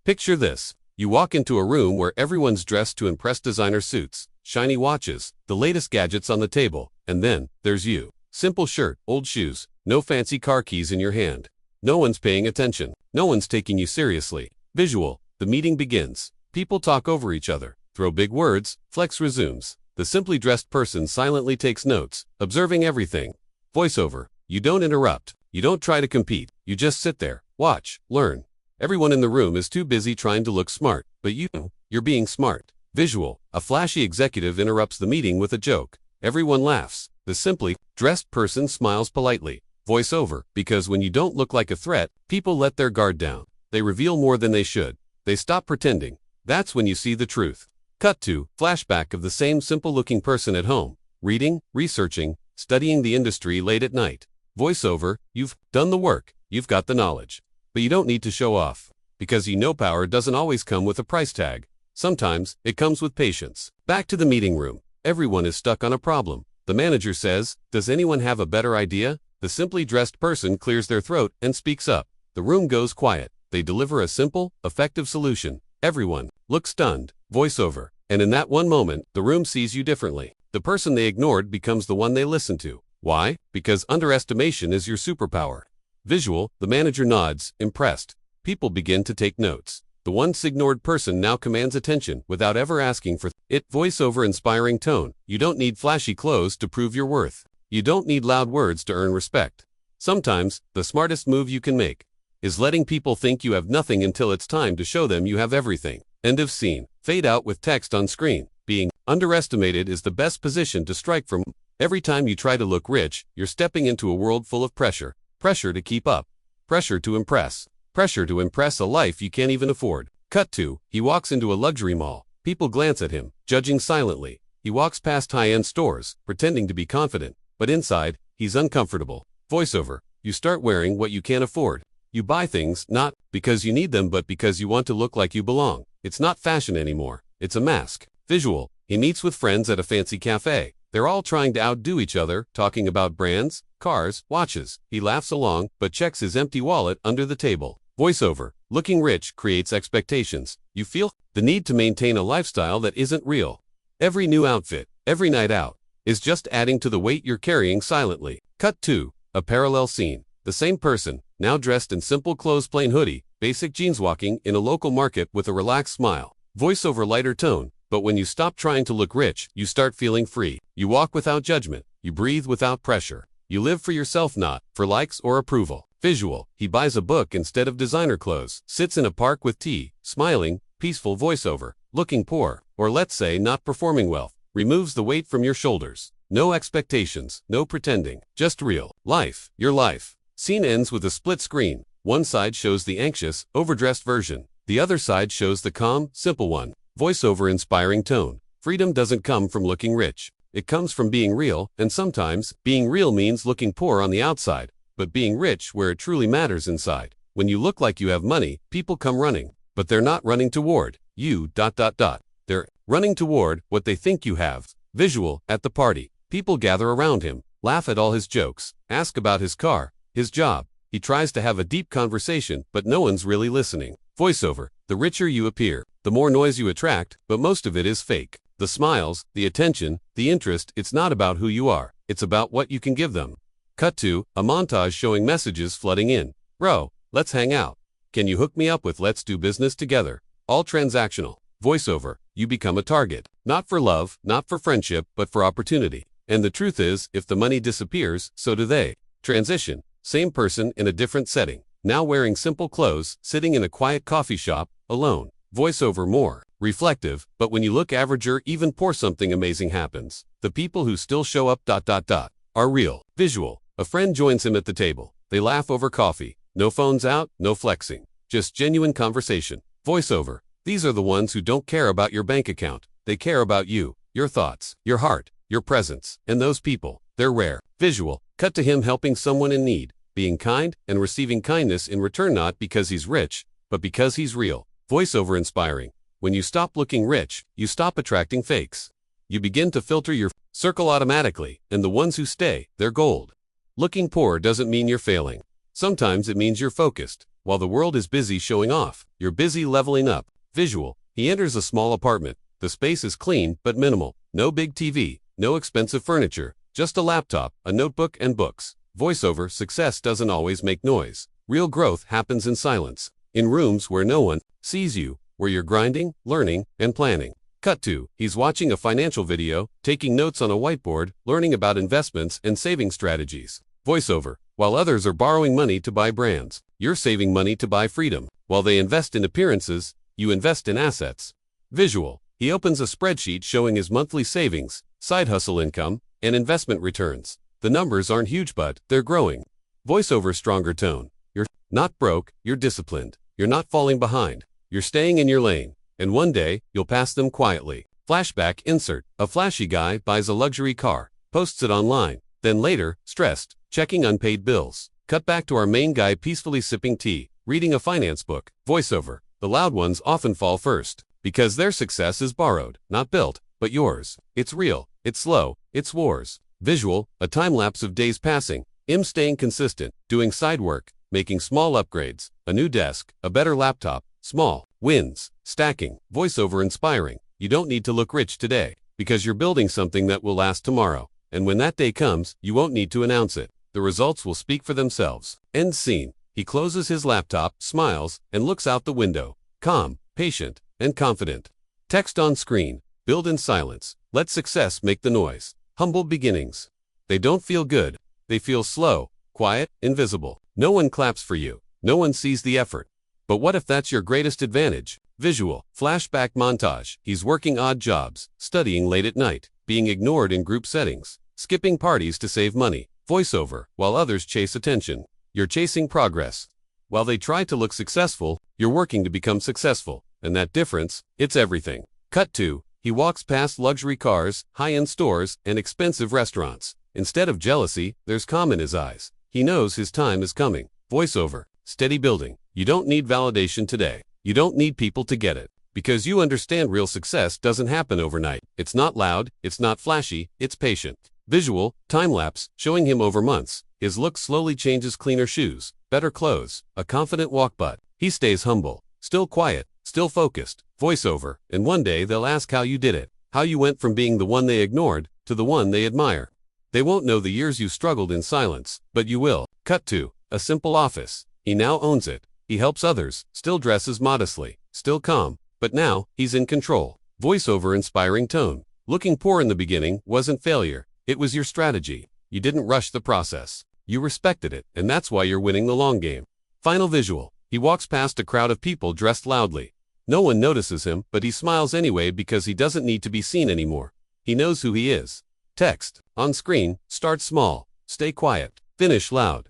Picture this. You walk into a room where everyone's dressed to impress: designer suits, shiny watches, the latest gadgets on the table, and then there's you. Simple shirt, old shoes, no fancy car keys in your hand. No one's paying attention. No one's taking you seriously. Visual. The meeting begins. People talk over each other, throw big words, flex resumes. The simply dressed person silently takes notes, observing everything. Voiceover. You don't interrupt. You don't try to compete. You just sit there, watch, learn. Everyone in the room is too busy trying to look smart, but you're being smart. Visual. A flashy executive interrupts the meeting with a joke. Everyone laughs. The simply dressed person smiles politely. Voiceover. Because when you don't look like a threat, people let their guard down. They reveal more than they should. They stop pretending. That's when you see the truth. Cut to flashback of the same simple-looking person at home, reading, researching, studying the industry late at night. Voiceover. You've done the work. You've got the knowledge. But you don't need to show off. Because power doesn't always come with a price tag. Sometimes, it comes with patience. Back to the meeting room. Everyone is stuck on a problem. The manager says, "Does anyone have a better idea?" The simply dressed person clears their throat and speaks up. The room goes quiet. They deliver a simple, effective solution. Everyone looks stunned. Voiceover. And in that one moment, the room sees you differently. The person they ignored becomes the one they listen to. Why? Because underestimation is your superpower. Visual. The manager nods, impressed. People begin to take notes. The once ignored person now commands attention without ever asking for it. Voiceover. Inspiring tone. You don't need flashy clothes to prove your worth. You don't need loud words to earn respect. Sometimes, the smartest move you can make is letting people think you have nothing until it's time to show them you have everything. End of scene. Fade out with text on screen. Being underestimated is the best position to strike from. Every time you try to look rich, you're stepping into a world full of pressure. Pressure to keep up. Pressure to impress. Pressure to impress a life you can't even afford. Cut to. He walks into a luxury mall. People glance at him, judging silently. He walks past high-end stores, pretending to be confident. But inside, he's uncomfortable. Voiceover. You start wearing what you can't afford. You buy things, not because you need them but because you want to look like you belong. It's not fashion anymore. It's a mask. Visual. He meets with friends at a fancy cafe. They're all trying to outdo each other, talking about brands, cars, watches. He laughs along, but checks his empty wallet under the table. Voiceover. Looking rich creates expectations. You feel the need to maintain a lifestyle that isn't real. Every new outfit, every night out, is just adding to the weight you're carrying silently. Cut to a parallel scene. The same person, now dressed in simple clothes, plain hoodie, basic jeans, walking in a local market with a relaxed smile. Voiceover. Lighter tone. But when you stop trying to look rich, you start feeling free. You walk without judgment. You breathe without pressure. You live for yourself, not for likes or approval. Visual. He buys a book instead of designer clothes. Sits in a park with tea, smiling, peaceful. Voiceover. Looking poor, or let's say not performing well, removes the weight from your shoulders. No expectations, no pretending, just real life. Your life. Scene ends with a split screen. One side shows the anxious, overdressed version. The other side shows the calm, simple one. Voiceover. Inspiring tone. Freedom doesn't come from looking rich. It comes from being real, and sometimes, being real means looking poor on the outside, but being rich where it truly matters inside. When you look like you have money, people come running, but they're not running toward you. They're running toward what they think you have. Visual. At the party. People gather around him, laugh at all his jokes, ask about his car, his job. He tries to have a deep conversation, but no one's really listening. Voiceover. The richer you appear, the more noise you attract, but most of it is fake. The smiles, the attention, the interest, it's not about who you are. It's about what you can give them. Cut to a montage showing messages flooding in. Bro, let's hang out. Can you hook me up with let's do business together? All transactional. Voiceover. You become a target. Not for love, not for friendship, but for opportunity. And the truth is, if the money disappears, so do they. Transition. Same person in a different setting. Now wearing simple clothes, sitting in a quiet coffee shop, alone. Voiceover. More reflective, but when you look average or even poor, something amazing happens. The people who still show up are real. Visual. A friend joins him at the table. They laugh over coffee. No phones out, no flexing. Just genuine conversation. Voiceover. These are the ones who don't care about your bank account. They care about you, your thoughts, your heart, your presence. And those people, they're rare. Visual. Cut to him helping someone in need, being kind and receiving kindness in return, not because he's rich, but because he's real. Voiceover. Inspiring. When you stop looking rich, you stop attracting fakes. You begin to filter your circle automatically, and the ones who stay, they're gold. Looking poor doesn't mean you're failing. Sometimes it means you're focused. While the world is busy showing off, you're busy leveling up. Visual. He enters a small apartment. The space is clean but minimal. No big TV, no expensive furniture, just a laptop, a notebook, and books. Voiceover. Success doesn't always make noise. Real growth happens in silence. In rooms where no one sees you, where you're grinding, learning, and planning. Cut to. He's watching a financial video, taking notes on a whiteboard, learning about investments and saving strategies. Voiceover. While others are borrowing money to buy brands, you're saving money to buy freedom. While they invest in appearances, you invest in assets. Visual. He opens a spreadsheet showing his monthly savings, side hustle income, and investment returns. The numbers aren't huge, but they're growing. Voiceover. Stronger tone. You're not broke, you're disciplined. You're not falling behind. You're staying in your lane. And one day, you'll pass them quietly. Flashback. Insert. A flashy guy buys a luxury car, posts it online. Then later, stressed, checking unpaid bills. Cut back to our main guy peacefully sipping tea, reading a finance book. Voiceover. The loud ones often fall first, because their success is borrowed, not built, but yours. It's real, it's slow, it's wars. Visual. A time-lapse of days passing. Him staying consistent, doing side work, making small upgrades, a new desk, a better laptop, small wins, stacking. Voiceover. Inspiring. You don't need to look rich today, because you're building something that will last tomorrow. And when that day comes, you won't need to announce it. The results will speak for themselves. End scene. He closes his laptop, smiles, and looks out the window. Calm, patient, and confident. Text on screen. Build in silence. Let success make the noise. Humble beginnings. They don't feel good. They feel slow, quiet, invisible. No one claps for you. No one sees the effort. But what if that's your greatest advantage? Visual. Flashback montage. He's working odd jobs, studying late at night, being ignored in group settings, skipping parties to save money. Voiceover. While others chase attention, you're chasing progress. While they try to look successful, you're working to become successful. And that difference, it's everything. Cut to. He walks past luxury cars, high-end stores, and expensive restaurants. Instead of jealousy, there's calm in his eyes. He knows his time is coming. Voiceover. Steady building. You don't need validation today. You don't need people to get it. Because you understand real success doesn't happen overnight. It's not loud, it's not flashy, it's patient. Visual. Time-lapse, showing him over months. His look slowly changes. Cleaner shoes, better clothes, a confident walk, but he stays humble, still quiet, still focused. Voiceover. And one day they'll ask how you did it, how you went from being the one they ignored to the one they admire. They won't know the years you struggled in silence, but you will. Cut to. A simple office. He now owns it. He helps others, still dresses modestly, still calm, but now he's in control. Voiceover. Inspiring tone. Looking poor in the beginning wasn't failure. It was your strategy. You didn't rush the process. You respected it, and that's why you're winning the long game. Final visual. He walks past a crowd of people dressed loudly. No one notices him, but he smiles anyway because he doesn't need to be seen anymore. He knows who he is. Text. On screen. Start small. Stay quiet. Finish loud.